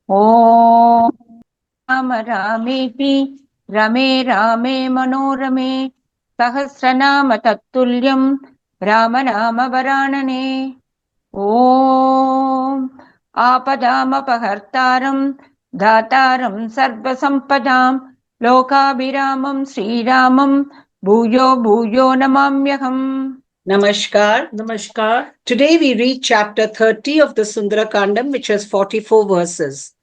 ॐ राम रामेति रमे रामे मनोरमे सहस्रनाम तत्तुल्यं राम नाम वरानने। ॐ आपदामपहर्तारं दातारं सर्वसम्पदां लोकाभिरामं श्रीरामं भूयो भूयो नमाम्यहम्। Namaskar. Namaskar. Today we read chapter 30 of the Sundarakandam, which has 44 verses.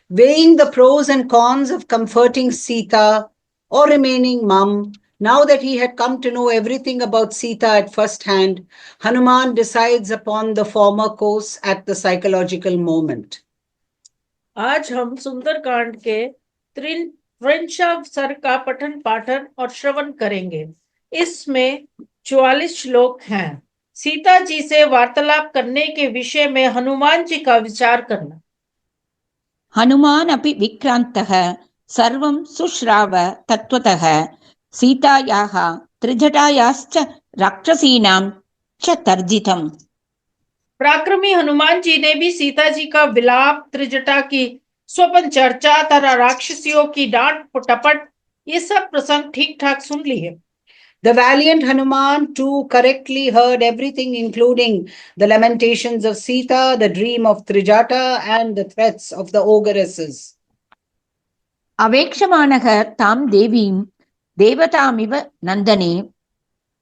Weighing the pros and cons of comforting Sita or remaining mum, now that he had come to know everything about Sita at first hand, Hanuman decides upon the former course at the psychological moment. आज हम सुंदरकांड के त्रिंशावसर का पठन पाठन और श्रवण करेंगे। इसमें 44 श्लोक हैं। सीता जी से वार्तालाप करने के विषय में हनुमान जी का विचार करना। हनुमान अपि विक्रान्तः सर्वं सुश्राव तत्त्वतः सीतायाः त्रिजटायाश्च राक्षसीनां च तर्जितम्। पराक्रमी हनुमान जी ने भी सीता जी का विलाप, त्रिजटा की स्वपन चर्चा तथा राक्षसियों की डांट टपट ये सब प्रसंग ठीक ठाक सुन लिए। The valiant Hanuman too correctly heard everything, including the lamentations of Sita, the dream of Trijata, and the threats of the ogresses. अवेक्षमाणः तां देवीं देवतामिव नन्दने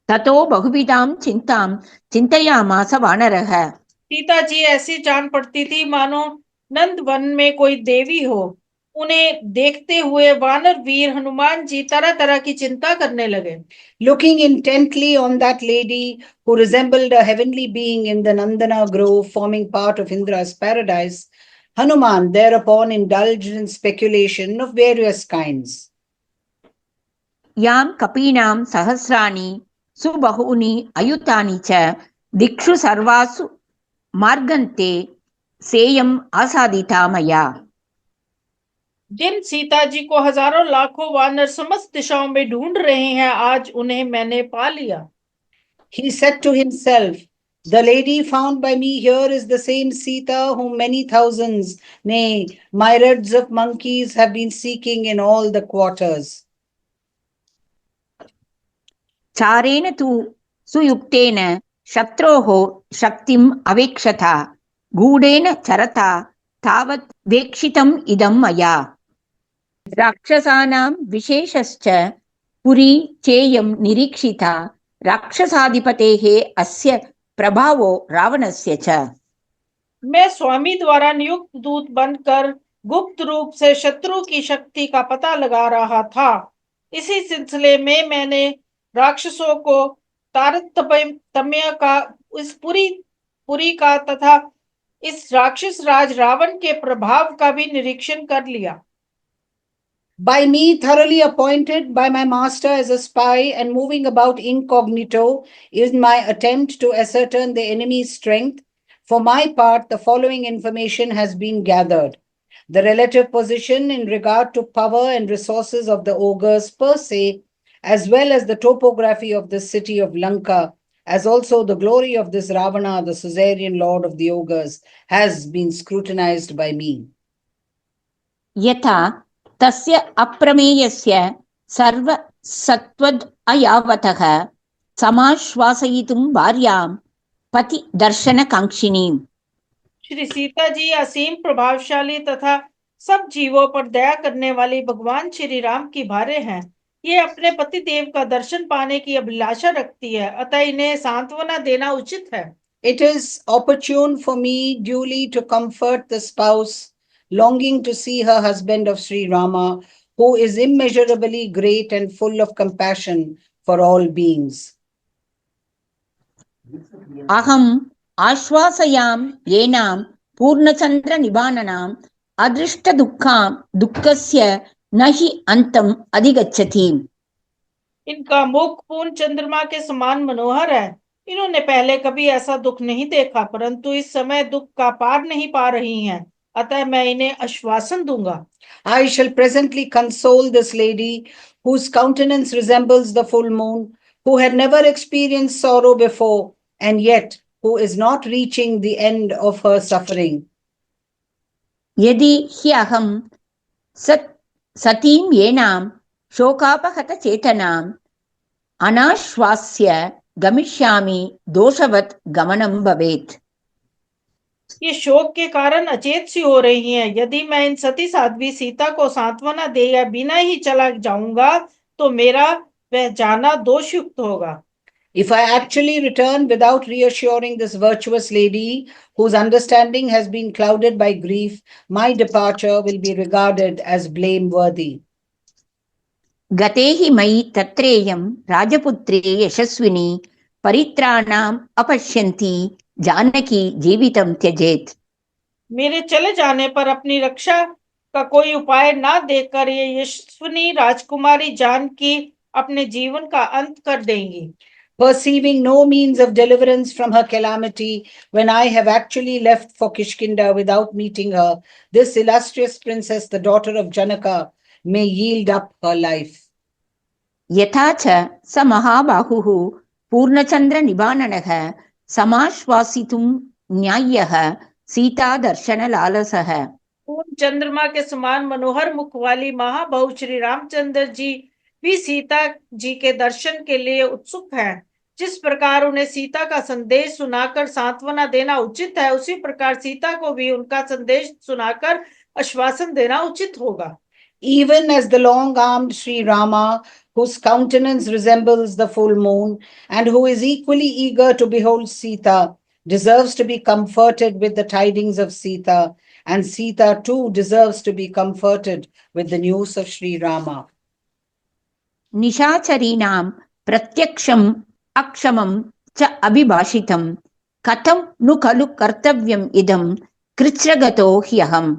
ततो बहुविधां चिन्तां चिन्तयामास वानरः। सीता जी ऐसी जान पड़ती थी मानो नंद वन में कोई देवी हो। उन्हें देखते हुए वानर वीर हनुमान जी तरह तरह की चिंता करने लगे। Looking intently on that lady who resembled a heavenly being in the Nandana grove forming part of Indra's paradise, Hanuman thereupon indulged in speculation of various kinds. यां कपीनां सहस्राणि सुबहूनि अयुतानि च दिक्षु सर्वासु मार्गन्ते सेयम् आसादिता मया। जिन सीता जी को हजारों लाखों वानर समस्त दिशाओं में ढूंढ रहे हैं, आज उन्हें मैंने पा लिया। He said to himself, the lady found by me here is the same Sita whom many thousands, nay, myriads of monkeys have been seeking in all the quarters. चारेण तु सुयुक्तेन शत्रोः शक्तिम् अवेक्षता गूढेन चरता तावत् वेक्षितम् इदं मया। राक्षसानां विशेषश्च पुरी चेयं निरीक्षिता राक्षसाधिपतेः अस्य प्रभावो रावणस्य च। मैं स्वामी द्वारा नियुक्त दूत बनकर गुप्त रूप से शत्रु की शक्ति का पता लगा रहा था। इसी सिलसिले में मैंने राक्षसों को तारतम्य का इस पुरी का तथा इस राक्षस राज रावण के प्रभाव का भी निरीक्षण कर लिया। By me thoroughly appointed by my master as a spy and moving about incognito is my attempt to ascertain the enemy's strength. For my part, the following information has been gathered. The relative position in regard to power and resources of the ogres per se, as well as the topography of the city of Lanka, as also the glory of this Ravana, the suzerain lord of the ogres, has been scrutinized by me. यथा तस्य अप्रमेयस्य सर्वसत्त्वद् अयावतः समाश्वासयितुं भार्यां पति दर्शनकांक्षिणीम्। श्री सीता जी असीम प्रभावशाली तथा सब जीवों पर दया करने वाली भगवान श्री राम की भार्य हैं। ये अपने पति देव का दर्शन पाने की अभिलाषा रखती है, अतः इन्हें सांत्वना देना उचित है। It is opportune for me duly to comfort the spouse longing to see her husband of Sri Rama, who is immeasurably great and full of compassion for all beings. अहम् आश्वासयाम येनां पूर्णचंद्र निबाननाम् अदृष्ट दुःखस्य न हि अंतम् अधिगच्छति। इनका मुख पूर्ण चंद्रमा के समान मनोहर है। इन्होंने पहले कभी ऐसा दुख नहीं देखा, परंतु इस समय दुख का पार नहीं पा रही हैं, अतः मैं इन्हें आश्वासन दूंगा। I shall presently console this lady whose countenance resembles the full moon, who had never experienced sorrow before, and yet who is not reaching the end of her suffering. यदि हि अहं सतीं येनां शोकापहतचेतनाम् अनाश्वास्य गमिष्यामि दोषवत् गमनं भवेत्। ये शोक के कारण अचेत सी हो रही हैं। यदि मैं इन सती साध्वी सीता को सांत्वना दे या बिना ही चला जाऊंगा तो मेरा वह जाना दोषयुक्त होगा। If I actually return without reassuring this virtuous lady whose understanding has been clouded by grief, my departure will be regarded as blameworthy. गते हि मयि तत्रेयं राजपुत्रे यशस्विनी परित्राणाम् अपश्यन्ती जानकी जीवितं त्यजेत्। मेरे चले जाने पर अपनी रक्षा का कोई उपाय ना देकर ये यशस्विनी राजकुमारी जानकी अपने जीवन का अंत कर देंगी। Perceiving no means of deliverance from her calamity, when I have actually left for Kishkinda without meeting her, this illustrious princess, the daughter of Janaka, may yield up her life. यथा च स महाबाहुः पूर्णचन्द्रनिबाननः समाश्वासितुं न्याय्यः सीतादर्शनलालसः। पूर्ण चंद्रमा के समान मनोहर मुख वाली महाबाहु श्री रामचंद्र जी भी सीता जी के दर्शन के लिए उत्सुक हैं। जिस प्रकार उन्हें सीता का संदेश सुनाकर सांत्वना देना उचित है, उसी प्रकार सीता को भी उनका संदेश सुनाकर आश्वासन देना उचित होगा। Even as the long-armed Sri Rama, whose countenance resembles the full moon, and who is equally eager to behold Sita, deserves to be comforted with the tidings of Sita, and Sita too deserves to be comforted with the news of Sri Rama. निशाचरीणां प्रत्यक्षम् अक्षमं च अभिभाषितं कथं नु खलु कर्तव्यम् इदं कृच्छ्रगतो ह्यहम्।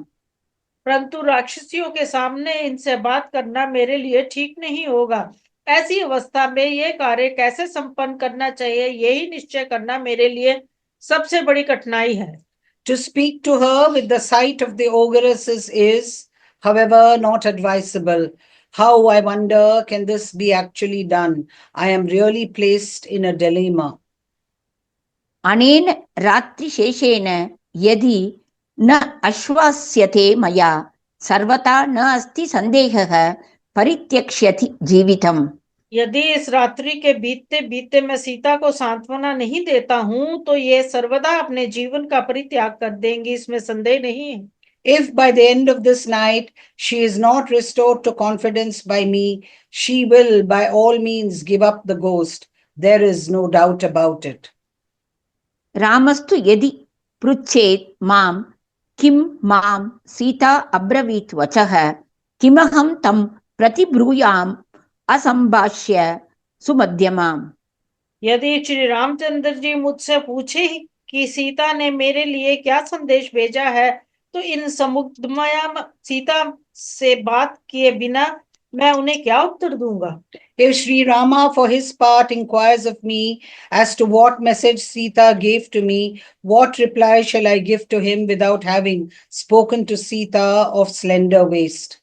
परंतु राक्षसियों के सामने इनसे बात करना मेरे लिए ठीक नहीं होगा। ऐसी अवस्था में ये कार्य कैसे संपन्न करना चाहिए, यही निश्चय करना मेरे लिए सबसे बड़ी कठिनाई है। To speak to her with the sight of the ogresses is, however, not advisable. How, I wonder, can this be actually done? I am really placed in a dilemma. अनेन रात्रिशेषेण यदि न आश्वास्यते मया सर्वथा न अस्ति संदेहः परित्यक्ष्यति जीवितम्। यदि इस रात्रि के बीतते बीतते मैं सीता को सांत्वना नहीं देता हूँ तो ये सर्वदा अपने जीवन का परित्याग कर देंगी, इसमें संदेह नहीं है। If by the end of this night she is not restored to confidence by me, she will by all means give up the ghost. There is no doubt about it. रामस्तु यदि पृच्छेत् मां किं मां सीता अब्रवीत् वचः किमहं तं प्रतिब्रूयाम् असंभाष्य सुमध्यमाम्। यदि श्री रामचंद्र जी मुझसे पूछे कि सीता ने मेरे लिए क्या संदेश भेजा है तो इन समुद्रमया सीता से बात किए बिना मैं उन्हें क्या उत्तर दूंगा। If Sri Rama for his part inquires of me as to what message Sita gave to me, what reply shall I give to him without having spoken to Sita of slender waist?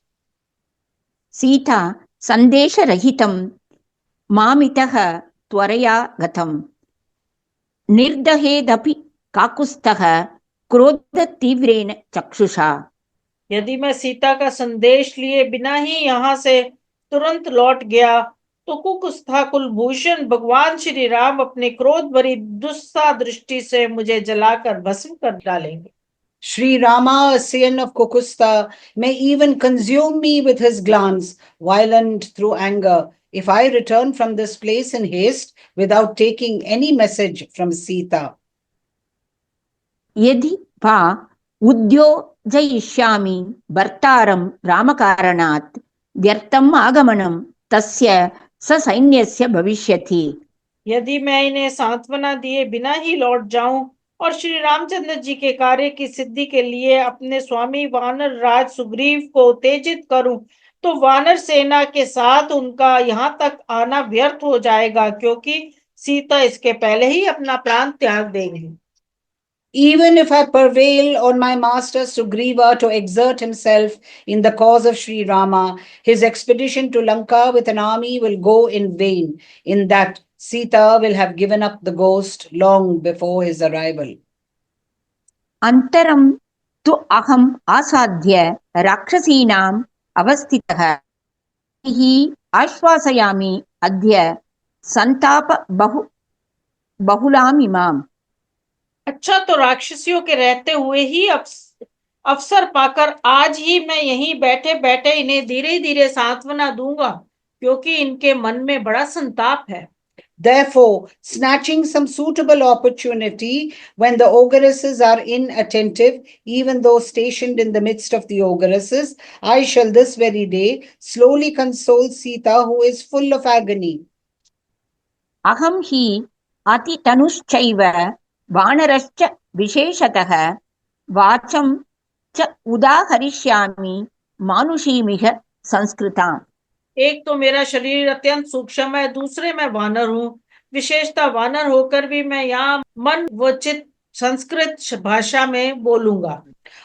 Sita संदेशरहितं मामितः त्वरया गतं निर्दहेदपि काकुत्स्थः क्रोधतीव्रेण चक्षुषा। यदि मैं सीता का संदेश लिए बिना ही यहाँ से तुरंत लौट गया तो कुकुत्स्था कुलभूषण भगवान श्री राम अपने क्रोध भरी दुस्सा दृष्टि से मुझे जलाकर भस्म कर डालेंगे। Sri Rama, a scion of Kukusta, may even consume me with his glance, violent through anger, if I return from this place in haste without taking any message from Sita. यदि वा उद्योजयिष्यामि भर्तारं रामकारणात् व्यर्थम् आगमनं तस्य ससैन्यस्य भविष्यति। यदि मैं इन्हें सांत्वना दिए बिना ही लौट जाऊं और श्री रामचंद्र जी के कार्य की सिद्धि के लिए अपने स्वामी वानर राज सुग्रीव को उत्तेजित करूं तो वानर सेना के साथ उनका यहाँ तक आना व्यर्थ हो जाएगा, क्योंकि सीता इसके पहले ही अपना प्राण त्याग देंगी। Even if I prevail on my master Sugriva to exert himself in the cause of Sri Rama, his expedition to Lanka with an army will go in vain, in that Sita will have given up the ghost long before his arrival. अंतरं तु अहम् आसाद्य राक्षसीनाम् अवस्थितः हि आश्वासयामि अद्य संताप बहुलामिमाम्। अच्छा, तो राक्षसियों के रहते हुए ही अवसर पाकर आज ही मैं यहीं बैठे बैठे इन्हें धीरे धीरे सांत्वना दूंगा, क्योंकि इनके मन में बड़ा संताप है। Therefore, snatching some suitable opportunity when the ogresses are inattentive, even though stationed in the midst of the ogresses, I shall this very day slowly console Sita, who is full of agony. अहं हि अतितनुश्चैव वानरश्च विशेषतः वाचं च उदाहरिष्यामि मानुषीमिह संस्कृताम्। एक तो मेरा शरीर अत्यंत सूक्ष्म है, दूसरे मैं वानर हूँ। विशेषता वानर होकर भी मैं यहाँ मन वचित संस्कृत भाषा में बोलूंगा।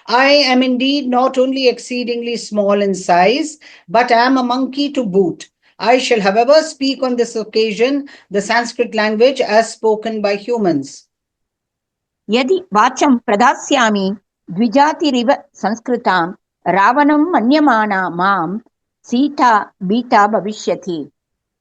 I am indeed not only exceedingly small in size, but I am a monkey to boot. I shall, however, speak on this occasion the Sanskrit language as spoken by humans. यदि वाचं प्रदास्यामि द्विजातिरिव संस्कृतां रावणं मन्यमाना मां सीता बीता भविष्यति।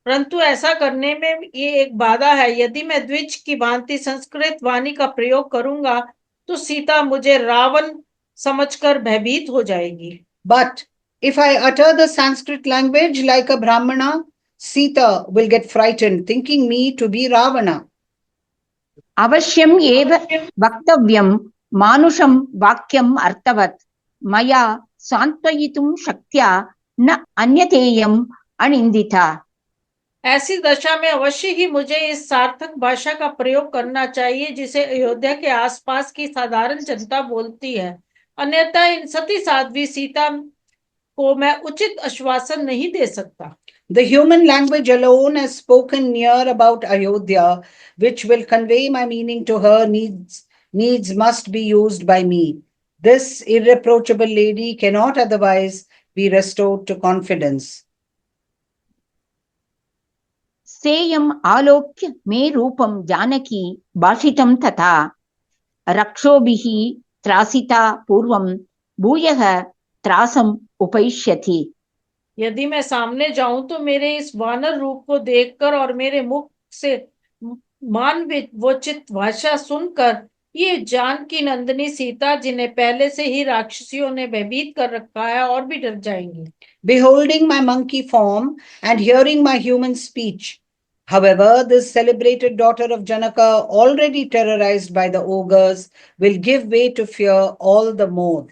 परंतु ऐसा करने में ये एक बाधा है। यदि मैं द्विज की भांति संस्कृत वाणी का प्रयोग करूंगा तो सीता मुझे रावण समझकर भयभीत हो जाएगी। But if I utter the Sanskrit language like a Brahmana, Sita will get frightened, thinking me to be Ravana. अवश्यम् एव वक्तव्यं मानुषं वाक्यम् अर्थवत् मया सांत्वयितुं शक्त्या न अन्यथेयम् अनिंदिता। ऐसी दशा में अवश्य ही मुझे इस सार्थक भाषा का प्रयोग करना चाहिए जिसे अयोध्या के आसपास की साधारण जनता बोलती है, अन्यथा इन सती साध्वी सीता को मैं उचित आश्वासन नहीं दे सकता। The human language alone as spoken near about Ayodhya, which will convey my meaning to her needs must be used by me. This irreproachable lady cannot otherwise be restored to confidence. सेयम् आलोक्य मे रूपं जानकी भाषितं तथा रक्षोभिः त्रासिता पूर्वं भूयः त्रासम् उपैष्यति। यदि मैं सामने जाऊं तो मेरे इस वानर रूप को देखकर और मेरे मुख से मानवोचित भाषा सुनकर ये जानकी नंदिनी सीता, जिन्हें पहले से ही राक्षसियों ने भयभीत कर रखा है, और भी डर जाएंगी। Beholding my monkey form and hearing my human speech, however, this celebrated daughter of Janaka, already terrorized by the ogres, will give way to fear all the more.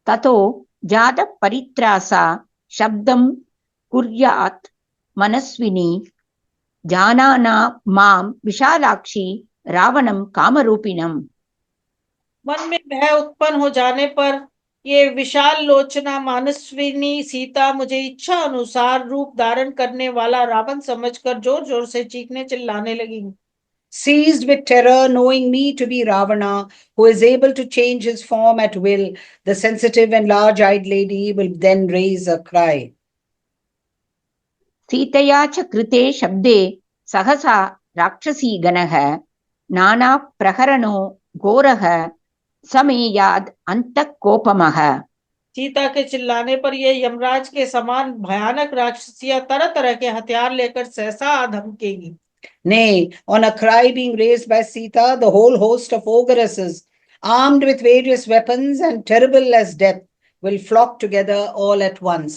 ततो जात परित्रासा शब्दं कुर्यात् मनस्विनी जानाना मां विशालाक्षी रावणं कामरूपिणम्। मन में भय उत्पन्न हो जाने पर ये विशाल लोचना मानस्विनी सीता मुझे इच्छा अनुसार रूप धारण करने वाला रावण समझकर जोर जोर से चीखने चिल्लाने लगी। Seized with terror, knowing me to be Ravana, who is able to change his form at will, the sensitive and large-eyed lady will then raise a cry. सीतया च कृते शब्दे सहसा राक्षसी गणः नाना प्रहरणो घोरः समेयाद अंतः कोपमः। सीता के चिल्लाने पर ये यमराज के समान भयानक राक्षसियां तरह तरह के हथियार लेकर सहसा आ धमकेगी। Nay, on a cry being raised by Sita, the whole host of ogresses, armed with various weapons and terrible as death, will flock together all at once.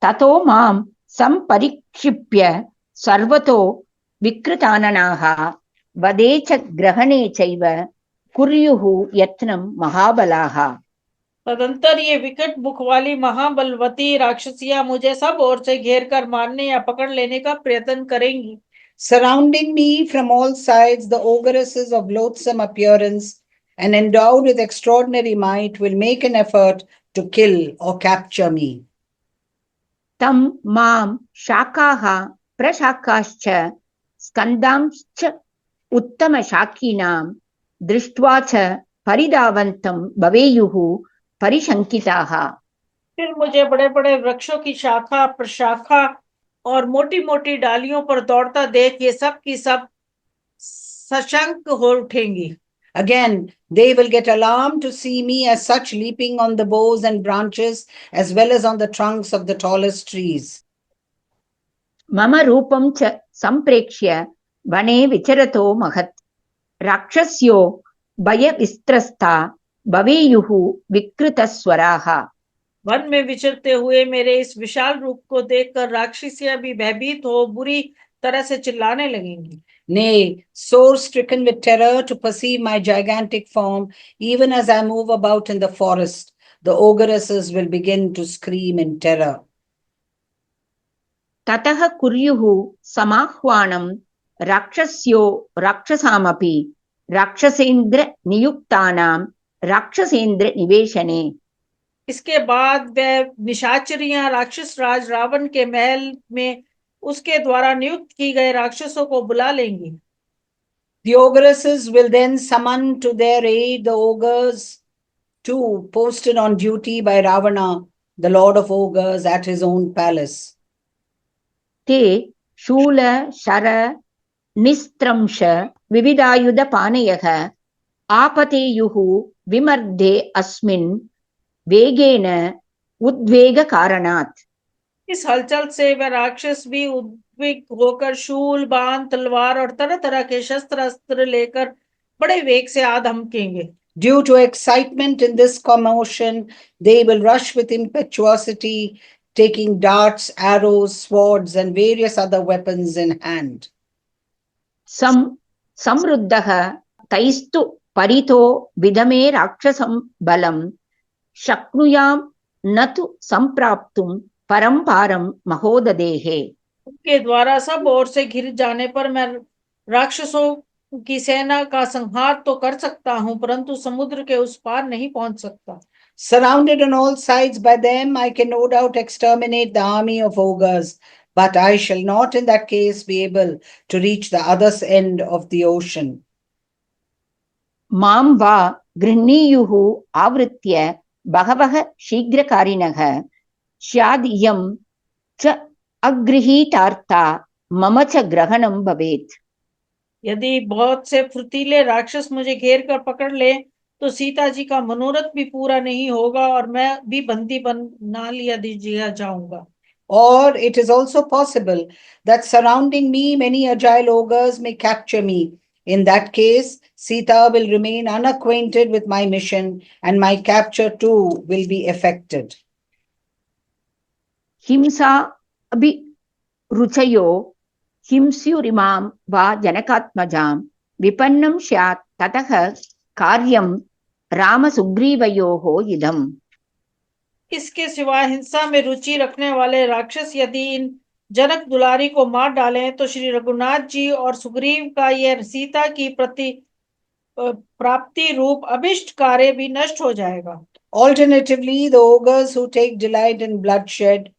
ततो मां संपरिक्षिप्य सर्वतो विकृताननाः वदे च ग्रहणे चैव कुर्युः यत्नं महाबलाः। तदंतर ये विकट मुख वाली महाबलवती राक्षसियां मुझे सब ओर से घेर कर मारने या पकड़ लेने का प्रयत्न करेंगी। Surrounding me from all sides, the ogresses of loathsome appearance and endowed with extraordinary might will make an effort to kill or capture me. तं मां शाखाः प्रशाखाश्च स्कन्दांश्च उत्तमशाकिनां दृष्ट्वा च परिधावन्तं भवेयुः परिशंकिताः। फिर मुझे बड़े बड़े वृक्षों की शाखा प्रशाखा और मोटी मोटी डालियों पर दौड़ता देख ये सब की सब सशंक हो उठेंगी। Again, they will get alarmed to see me as such leaping on the boughs and branches as well as on the trunks of the tallest trees. मम रूपं च संप्रेक्ष्य वने विचरतो महत् राक्षस्यो भयविस्त्रस्ता भवेयुः विकृतस्वराः। वन में विचरते हुए मेरे इस विशाल रूप को देखकर राक्षसियां भी भयभीत हो बुरी तरह से चिल्लाने लगेंगी। Nay, sore stricken with terror to perceive my gigantic form, even as I move about in the forest, the ogresses will begin to scream in terror. ततः कुर्युः समाह्वानं राक्षस्यो राक्षसामपि राक्षसेन्द्र नियुक्तानां राक्षसेन्द्र निवेशने। इसके बाद वह निशाचरियां राक्षस राज रावण के महल में उसके द्वारा नियुक्त की गए राक्षसों को बुला लेंगी। The ogresses will then summon to their aid the ogres too, posted on duty by Ravana, the lord of ogres, at his own palace. ते शूल शर निस्त्रंश विविधायुध पानयः आपतेयुः विमर्दे अस्मिन् वेगेन उद्वेग कारणात्। इस हलचल से वह राक्षस भी उद्विग्न होकर शूल बाण तलवार और तरह तरह के शस्त्र अस्त्र लेकर बड़े वेग से आ धमकेंगे। Due to excitement in this commotion, they will rush with impetuosity, taking darts, arrows, swords, and various other weapons in hand. समृद्धः तैस्तु परितो विदमे राक्षसं बलं शक्नुयां न तु संप्राप्तुं परं पारं महोदधेः। उनके द्वारा सब ओर से घिर जाने पर मैं राक्षसों की सेना का संहार तो कर सकता हूं, परंतु समुद्र के उस पार नहीं पहुंच सकता। Surrounded on all sides by them, I can no doubt exterminate the army of ogres, but I shall not in that case be able to reach the other end of the ocean. मां वा गृह्णीयुः आवृत्य बहवः शीघ्रकारिणः स्यादियं च अगृहीतार्था मम च ग्रहणं भवेत्। यदि बहुत से फुर्तीले राक्षस मुझे घेर कर पकड़ ले तो सीता जी का मनोरथ भी पूरा नहीं होगा और मैं भी बंदी बना लिया जाऊंगा। Or it is also possible that surrounding me many agile ogres may capture me. In that case, Sita will remain unacquainted with my mission and my capture too will be effected. हिंसा अभिरुचयो हिंस्युरिमां वा जनकात्मजां विपन्नं स्यात् ततः कार्यं रामसुग्रीवयोः इदम्। इसके सिवा हिंसा में रुचि रखने वाले राक्षस यदि इन जनक दुलारी को मार डालें तो श्री रघुनाथ जी और सुग्रीव का यह सीता की प्राप्ति रूप अभिष्ट कार्य भी नष्ट हो जाएगा। Alternatively, the ogres who take delight in bloodshed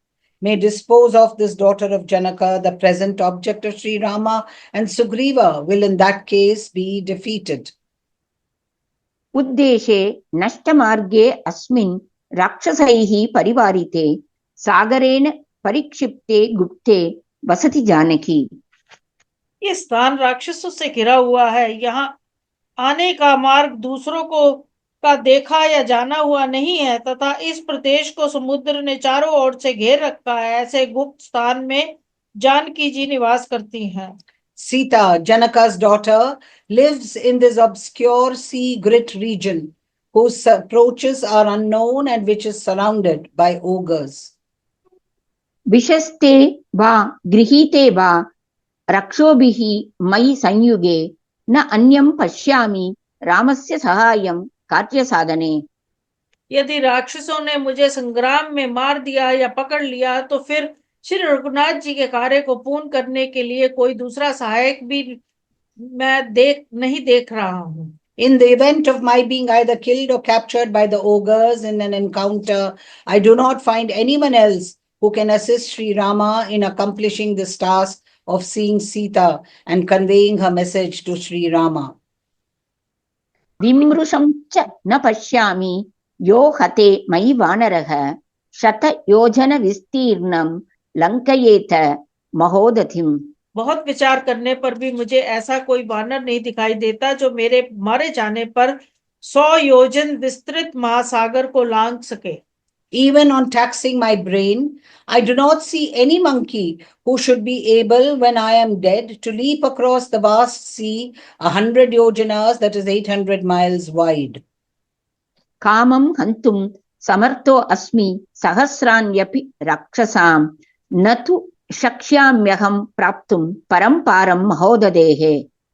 may dispose of this daughter of Janaka, the present object of Sri Rama, and Sugriva will in that case be defeated. उद्देशे नष्टमार्गे अस्मिन् राक्षसैः परिवारिते सागरेण परिक्षिप्ते गुप्ते वसति जानकी। ये स्थान राक्षसों से घिरा हुआ है, यहाँ आने का मार्ग दूसरों को का देखा या जाना हुआ नहीं है तथा इस प्रदेश को समुद्र ने चारों ओर से घेर रखा है। ऐसे गुप्त स्थान में जानकी जी निवास करती हैं। Sita, Janaka's daughter, lives in this obscure sea-grit region whose approaches are unknown and which is surrounded by ogres. विशस्ते वा गृहीते वा रक्षोभिः मयि संयुगे न अन्यं पश्यामि रामस्य सहायं कार्यसाधने। यदि राक्षसों ने मुझे संग्राम में मार दिया या पकड़ लिया तो फिर श्री रघुनाथ जी के कार्य को पूर्ण करने के लिए कोई दूसरा सहायक भी मैं नहीं देख रहा हूँ। In the event of my being either killed or captured by the ogres in an encounter, I do not find anyone else who can assist Sri Rama in accomplishing this task of seeing Sita and conveying her message to Sri Rama. विमृशं च न पश्यामि यो हते मयि वानरः शतयोजन विस्तीर्णं लङ्कयेत महोदधिम्। बहुत विचार करने पर भी मुझे ऐसा कोई वानर नहीं दिखाई देता जो मेरे मारे जाने पर 100 योजन विस्तृत महासागर को लांघ सके। Even on taxing my brain, I do not see any monkey who should be able, when I am dead, to leap across the vast sea 100 yojanas, that is 800 miles wide. कामं हन्तुं समर्थो अस्मि सहस्राण्यपि राक्षसां न तु शक्ष्याम्यहं प्राप्तुं परम्पारं महोदधेः।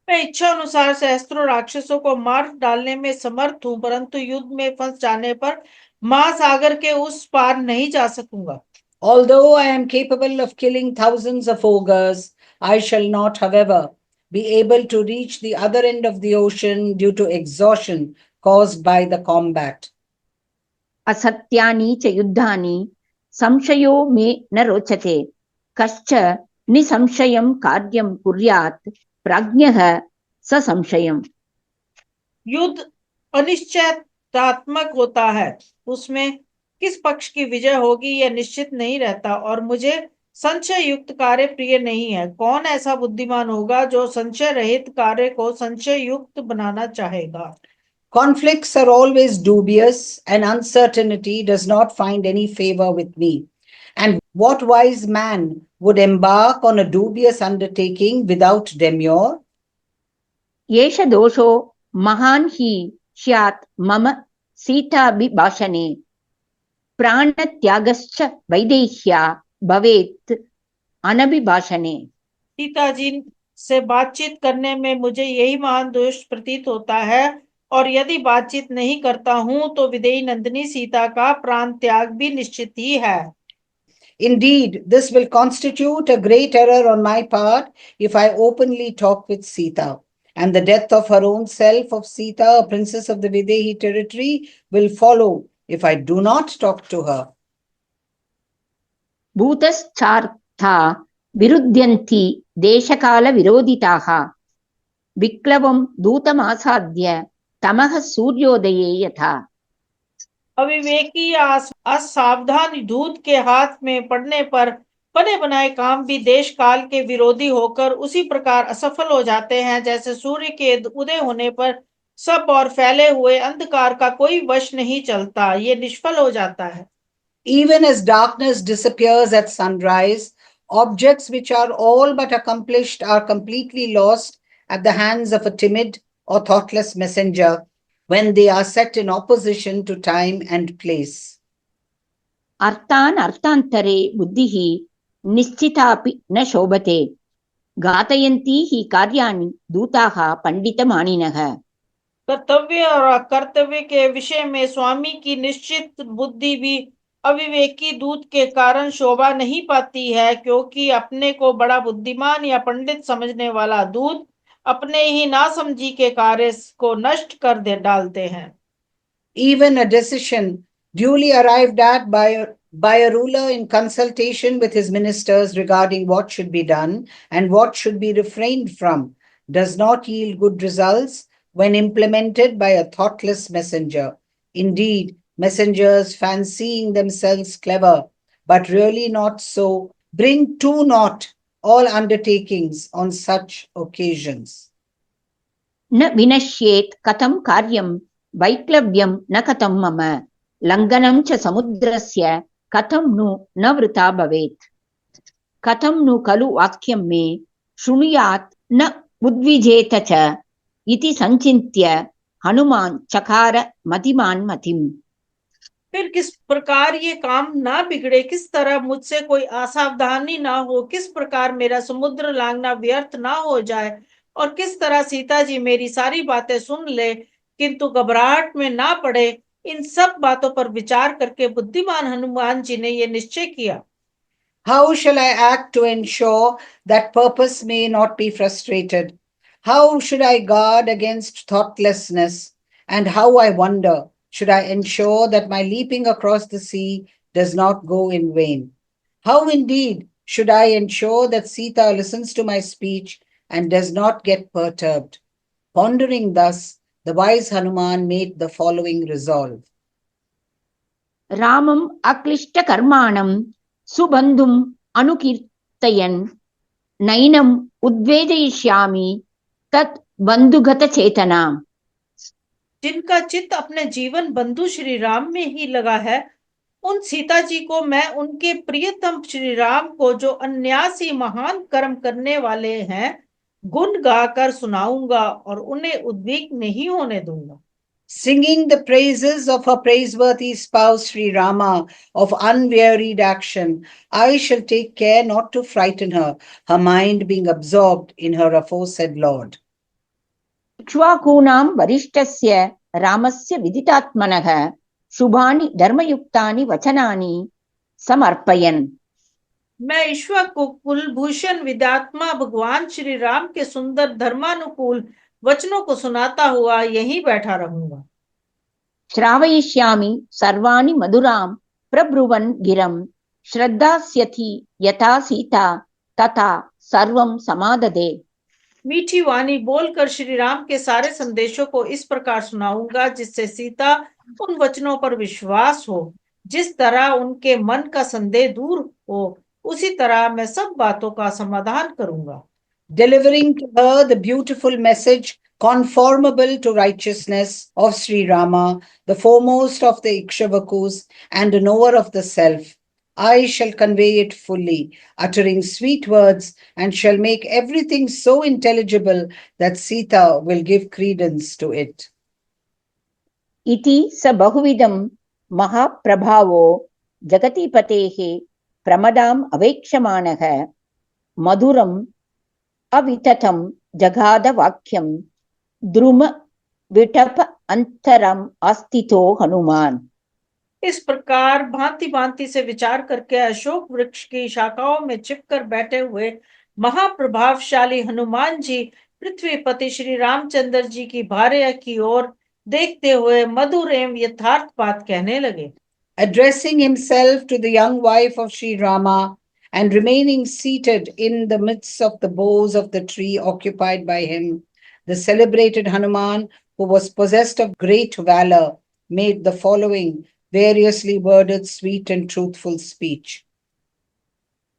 मैं इच्छा अनुसार सहस्त्रों राक्षसों को मार डालने में समर्थ हूं, परंतु युद्ध में फंस जाने पर महासागर के उस पार नहीं जा सकूंगा। Although I am capable of killing thousands of ogres, I shall not, however, be able to reach the other end of the ocean due to exhaustion caused by the combat. असत्यानि च युद्धानि संशयो मे न रोचते कश्च निसंशयं कार्यं कुर्यात् प्राज्ञः स संशयम्। युद्ध अनिश्चयतात्मक होता है, उसमें किस पक्ष की विजय होगी यह निश्चित नहीं रहता और मुझे संशय युक्त कार्य प्रिय नहीं है। कौन ऐसा बुद्धिमान होगा जो संशय रहित कार्य को संशय युक्त बनाना चाहेगा? Conflicts are always dubious, and uncertainty does not find any favor with me. And what wise man would embark on a dubious undertaking without demur? एष दोषो महान् हि स्यात् मम सीताभिभाषणे प्राणत्यागश्च वैदेह्या भवेत् अनभिभाषणे। सीता जी से बातचीत करने में मुझे यही महान दोष प्रतीत होता है, और यदि बातचीत नहीं करता हूं तो विदेही नंदिनी सीता का प्राण त्याग भी निश्चित ही है। Indeed, this will constitute a great error on my part if I openly talk with Sita. And the death of her own self, of Sita, a princess of the Videhi territory, will follow if I do not talk to her. भूतश्चार्था विरुध्यन्ति देशकाल विरोधिताः विक्लवं दूतमासाद्य तमः सूर्योदये यथा। अविवेकी या असावधान दूत के हाथ में पड़ने पर बने बनाए काम भी देश काल के विरोधी होकर उसी प्रकार असफल हो जाते हैं जैसे सूर्य के उदय होने पर सब और फैले हुए अंधकार का कोई वश नहीं चलता, ये निष्फल हो जाता है। Even as darkness disappears at sunrise, objects which are all but accomplished are completely lost at the hands of a timid or thoughtless messenger when they are set in opposition to time and place. अर्थान् अर्थान्तरे बुद्धिः निश्चितापि न शोभते घातयन्ति हि कार्याणि दूताः पंडितमानिनः। कर्तव्य और अकर्तव्य के विषय में स्वामी की निश्चित बुद्धि भी अविवेकी दूत के कारण शोभा नहीं पाती है, क्योंकि अपने को बड़ा बुद्धिमान या पंडित समझने वाला दूत अपने ही नासमझी के कार्य को नष्ट कर डालते हैं। Even a decision duly arrived at by a ruler in consultation with his ministers regarding what should be done and what should be refrained from does not yield good results when implemented by a thoughtless messenger. Indeed, messengers, fancying themselves clever, but really not so, bring to naught all undertakings on such occasions. न विनश्येत् कथं कार्यं वैक्लव्यं न कथं मम लङ्घनं च समुद्रस्य कथं नु न वृथा भवेत् कथं नु खलु वाक्यं मे शृणुयात् न उद्विजेत च इति संचिन्त्य हनुमान् चकार मतिमान् मतिम्। फिर किस प्रकार ये काम ना बिगड़े, किस तरह मुझसे कोई असावधानी ना हो, किस प्रकार मेरा समुद्र लांघना व्यर्थ ना हो जाए और किस तरह सीता जी मेरी सारी बातें सुन ले किंतु घबराहट में ना पड़े, इन सब बातों पर विचार करके बुद्धिमान हनुमान जी ने ये निश्चय किया। How shall I act to ensure that purpose may not be frustrated? How should I guard against thoughtlessness? And how, I wonder, should I ensure that my leaping across the sea does not go in vain? How indeed should I ensure that Sita listens to my speech and does not get perturbed? Pondering thus, the wise Hanuman made the following resolve. Ramam अक्लिष्ट कर्माणं सुबन्धुम् अनुकीर्तयन् नैनम् उद्वेजयिष्यामि तत् बन्धुगतचेतनाम्। जिनका चित्त अपने जीवन बंधु श्री राम में ही लगा है, उन सीता जी को मैं उनके प्रियतम श्री राम को, जो अन्यासी महान कर्म करने वाले हैं, गुण गाकर सुनाऊंगा और उन्हें उद्विग्न नहीं होने दूंगा। Singing the praises of her praiseworthy spouse Sri Rama of unwearied action, I shall take care not to frighten her, her mind being absorbed in her aforesaid Lord. इक्ष्वाकूणां वरिष्ठस्य रामस्य विदितात्मनः शुभानि धर्मयुक्तानि वचनानि समर्पयन्। मैं ईश्वर को कुलभूषण विद्यात्मा भगवान श्री राम के सुंदर धर्मानुकूल वचनों को सुनाता हुआ यहीं बैठा रहूंगा। श्रावयिष्यामि सर्वाणि मधुरां प्रब्रुवन् गिरं श्रद्धास्यति यथा सीता तथा सर्वं समाददे। मीठी वाणी बोलकर श्री राम के सारे संदेशों को इस प्रकार सुनाऊंगा जिससे सीता उन वचनों पर विश्वास हो, जिस तरह उनके मन का संदेह दूर हो, उसी तरह मैं सब बातों का समाधान करूंगा। Delivering to her the beautiful message conformable to righteousness of Sri Rama, the foremost of the Ikshavakus and a knower of the self, I shall convey it fully, uttering sweet words, and shall make everything so intelligible that Sita will give credence to it. इति स बहुविधं महाप्रभावो जगतीपतेः प्रमदाम् अवेक्षमाणः मधुरम् अवितथं जगाद वाक्यं द्रुम विटप अंतरम अस्थितो हनुमान। इस प्रकार भांति भांति से विचार करके अशोक वृक्ष की शाखाओं में छिपकर बैठे हुए महाप्रभावशाली हनुमान जी पृथ्वीपति श्री रामचंद्र जी की भार्या की ओर देखते हुए मधुर एवं यथार्थ बात कहने लगे। Addressing himself to the young wife of Sri Rama and remaining seated in the midst of the boughs of the tree occupied by him, the celebrated Hanuman, who was possessed of great valor, made the following variously worded sweet and truthful speech.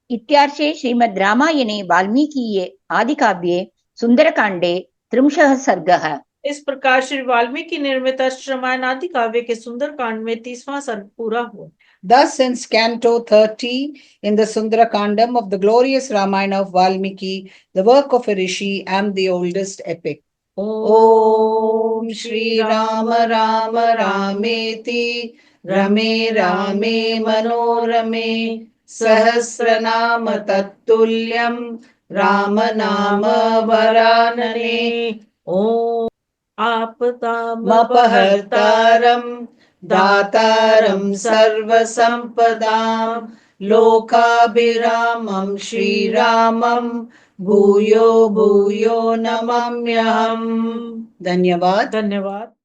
इत्यार्षे श्रीमद् रामायणे वाल्मीकीये आदिकाव्ये सुंदरकांडे 30 सर्गः। इस प्रकार श्री वाल्मीकि निर्मित रामायण आदि काव्य के सुंदरकांड में 30वां सर्ग पूरा हुआ। Thus ends Canto 30 in the Sundarakandam of the glorious Ramayana of Valmiki, the work of a rishi and the oldest epic. Om Shri Rama Rama Rameti Rame Rame Manorame Sahasranama Tattulyam Rama Nama Varanane ओम आपदामपहर्तारं दातारं सर्वसंपदां लोकाभिरामं श्रीरामं भूयो भूयो नमाम्यहम्। धन्यवाद। धन्यवाद।